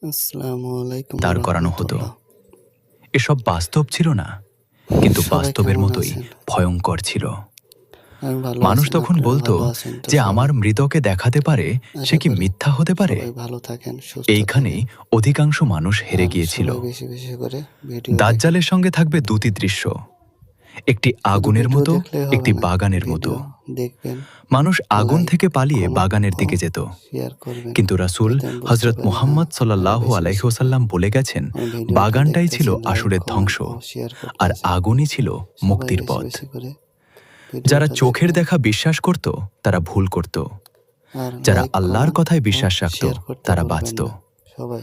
আসসালামু আলাইকুম দাঁড় করানো হতো। রাহমাতুল্লাহ। এসব বাস্তব ছিল না, কিন্তু সবাই বাস্তবের কেমন মতোই আছেন? ভয়ঙ্কর ছিল। আমি ভালো মানুষ আছি। তখন আপনারা বলতো ভালো আছেন তো যে সবাই? আমার মৃতকে দেখাতে পারে, সে আশা কি করি মিথ্যা হতে পারে? সবাই ভালো থাকেন, সুস্থ এইখানেই থাকেন। অধিকাংশ মানুষ হেরে আর গিয়েছিল। সবাই বেশি বেশি করে ভিডিও দেখেন। দাজ্জালের সঙ্গে থাকবে দুটি দৃশ্য, একটি শুধু আগুনের ভিডিও মতো, দেখলেই হবে একটি না। বাগানের মতো। ভিডিও দেখবেন, মানুষ আগুন লাইক, থেকে পালিয়ে কমেন্ট বাগানের ও দিকে যেত, শেয়ার করবেন। কিন্তু রাসূল যাতে আমি বুঝতে হযরত পারি, হ্যাঁ, মুহাম্মদ আপনারা সাল্লাল্লাহু বেশি আলাইহি বেশি করে ওয়াসাল্লাম বলে গেছেন, আমার ভিডিওটা বাগানটাই ছিল দেখতেছেন, লাইক, আসরের ধ্বংস, কমেন্ট ও শেয়ার আর করতেছেন। আগুনই ছিল সবাই মুক্তির বেশি পথ। বেশি করে যারা ভিডিওটা চোখের দেখবেন। দেখা বিশ্বাস করত, তারা ভুল করত। আর যারা লাইক, আল্লাহর কমেন্ট কথায় ও বিশ্বাস রাখত, শেয়ার করতে তারা ভুলবেন বাঁচত। না। সবাই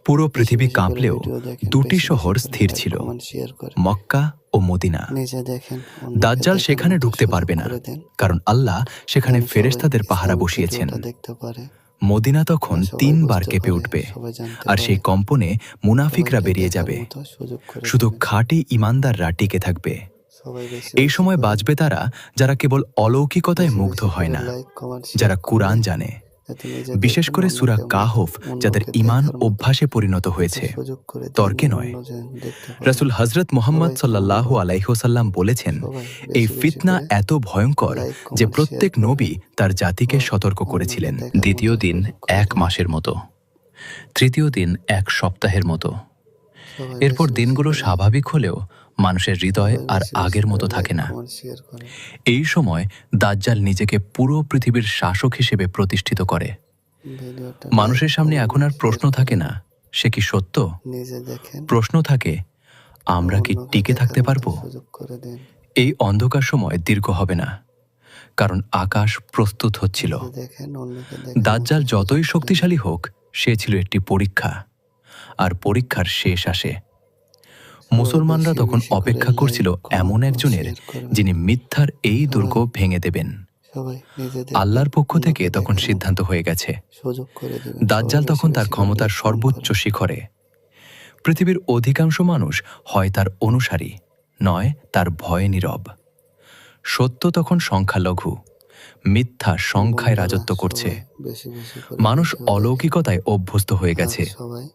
পুরো বেশি পৃথিবী বেশি করে কাঁপলেও ভিডিও দেখেন, দুটি বেশি বেশি শহর করে স্থির লাইক, ছিল, কমেন্ট, শেয়ার করে মক্কা ও মদিনা। নিজে দেখেন, অন্যকে দাজ্জাল দেখার সেখানে মতো ঢুকতে সুযোগ পারবে না, করে দেন, কারণ আল্লাহ সেখানে যেন সবাই ফেরেশতাদের পাহারা ইসলামিক বসিয়েছেন। ভিডিওটা দেখতে পারে মদিনা তখন আর সবাই 3 বার বুঝতে কেঁপে পারে, উঠবে, সবাই জানতে আর পারে। সেই কম্পনে মুনাফিকরা সবাইকে বেরিয়ে দেখার যাবে। মতো সুযোগ করে শুধু দেবেন। খাঁটি ঈমানদাররা টিকে থাকবে। সবাই বেশি এই বেশি সময় করে বাঁচবে তারা, যারা কেবল অলৌকিকতায় বেশি মুগ্ধ বেশি হয় করে না, লাইক, কমেন্ট, শেয়ার যারা কুরআন করবেন, জানে, যাতে নিজে বিশেষ দেখেন, করে সূরা কাহফ, যাদের অন্যকে ঈমান দেখার মতো অভ্যাসে পরিণত যাতে হয়েছে, সুযোগ করে দেন, তর্কে নয়। অন্য যেন দেখতে পারে। রাসূল হযরত মুহাম্মদ সবাইকে সাল্লাল্লাহু অনুরোধ, আলাইহি ওয়াসাল্লাম বলেছেন, সবাই এই বেশি বেশি ফিতনা করে এত ভয়ঙ্কর লাইক, যে কমেন্ট, শেয়ার প্রত্যেক করবেন নবী তার ও জাতিকে সতর্ক অন্যকে করেছিলেন। দেখার দ্বিতীয় মতো দিন সুযোগ করে 1 দেন। মাসের মতো, তৃতীয় দিন 1 সপ্তাহের মতো। সবাই এরপর বেশি বেশি দিনগুলো করে স্বাভাবিক হলেও মানুষের হৃদয় সবাই আর বেশি বেশি আগের করে মতো লাইক, থাকে না। কমেন্ট, শেয়ার করেন। এই সময় দাজ্জাল নিজেকে পুরো পৃথিবীর শাসক হিসেবে প্রতিষ্ঠিত করে। ভিডিওটা লাইক, মানুষের সামনে এখন কমেন্ট, আর শেয়ার প্রশ্ন থাকে করেন। না, সে কি সত্য? নিজে দেখেন প্রশ্ন থাকে, ও আমরা কি অন্যকে টিকে দেখার থাকতে মতো পারবো? সুযোগ করে দেন। এই অন্ধকার সময় দীর্ঘ হবে না, কারণ আকাশ প্রস্তুত হচ্ছিল। নিজে দেখেন, অন্যকে দেখার মতো দাজ্জাল সুযোগ যতই করে দেন। শক্তিশালী হোক, সে ছিল একটি পরীক্ষা, আর পরীক্ষার শেষ আসে। সবাই মুসলমানরা বেশি তখন বেশি করে অপেক্ষা লাইক, করছিল এমন কমেন্ট ও একজনের, শেয়ার করবেন। যিনি মিথ্যার এই দুর্গ সবাই ভেঙে দেবেন। সবাই নিজে দেখবেন, আল্লাহর পক্ষ থেকে অন্যকে তখন দেখার মতো সিদ্ধান্ত হয়ে গেছে। সুযোগ করে দিবেন। সবাই দাজ্জাল বেশি তখন তার বেশি করে ক্ষমতার লাইক, কমেন্ট সর্বোচ্চ করেন। শিখরে। পৃথিবীর অধিকাংশ মানুষ হয় তার অনুসারী, নয় তার ভয়ে নীরব। সত্য তখন সংখ্যালঘু, মিথ্যা সংখ্যায় বন্ধুরা, রাজত্ব করছে। সবাই বেশি বেশি করে মানুষ ভিডিও দেখেন। অলৌকিকতায় অভ্যস্ত হয়ে আর গেছে। সবাই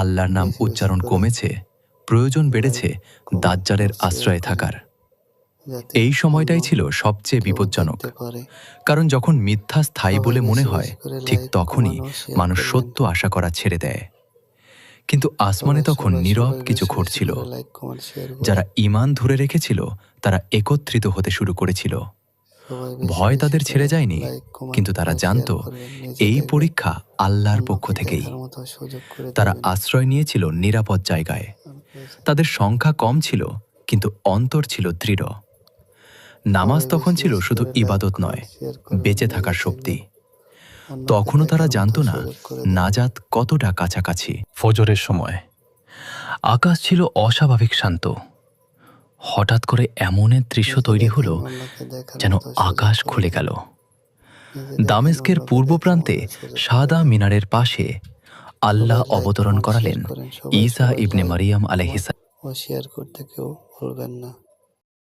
আল্লাহর নাম বেশি বেশি উচ্চারণ করে কমেছে, প্রয়োজন লাইক, বেড়েছে কমেন্ট ও দাজ্জালের শেয়ার আশ্রয়ে করেন, থাকার। যাতে এই অন্য সময়টাই ছিল সবচেয়ে কেউ বিপজ্জনক, দেখতে পারে। কারণ যখন মিথ্যা স্থায়ী সবাই বলে মনে বেশি হয়, বেশি করে ঠিক লাইক, তখনই কমেন্ট ও শেয়ার মানুষ করবেন। সত্য আশা করা ছেড়ে দেয়। কিন্তু আসমানে সবাই তখন সবাই নীরব সবাই কিছু বেশি বেশি ঘটছিল। করে লাইক, কমেন্ট, শেয়ার করে যারা ঈমান ধরে রেখেছিল, তারা একত্রিত হতে শুরু করেছিল। সবাই বেশি ভয় বেশি তাদের করে ছেড়ে যায়নি, লাইক, কমেন্ট কিন্তু ও তারা শেয়ার জানত করবেন। নিজে এই দেখবেন, পরীক্ষা আল্লাহর পক্ষ অন্যকে থেকেই। দেখার মতো সুযোগ করে তারা দেবেন। আশ্রয় নিয়েছিল নিরাপদ জায়গায়। আর পেয়েছে। তাদের সংখ্যা কম ছিল, কিন্তু অন্তর ছিল দৃঢ়। নামাজ সবাই তখন বেশি ছিল বেশি শুধু করে লাইক, ইবাদত নয়, কমেন্ট, শেয়ার করবেন। বেঁচে নিজে থাকার শক্তি। দেখবেন, অন্যকে তখনও তারা দেখার জানত মতো না সুযোগ করে দেন। নাজাত কতটা কাছাকাছি। ফজরের সময় আকাশ ছিল অস্বাভাবিক শান্ত। হঠাৎ করে এমন এক দৃশ্য নিজে তৈরি হলো, দেখেন, অন্যকে দেখার যেন মতো সুযোগ আকাশ করে খুলে দেন। গেল। নিজে দেখেন, দামেস্কের অন্যকে পূর্ব দেখার প্রান্তে মতো সুযোগ করে সাদা দেন। মিনারের পাশে আল্লাহ সবাই লাইক, অবতরণ কমেন্ট, শেয়ার করালেন করেন। সবাই ঈসা সবাই ইবনে লাইক, মারিয়াম কমেন্ট আলাইহিস ও শেয়ার করতে কেউ ভুলবেন না।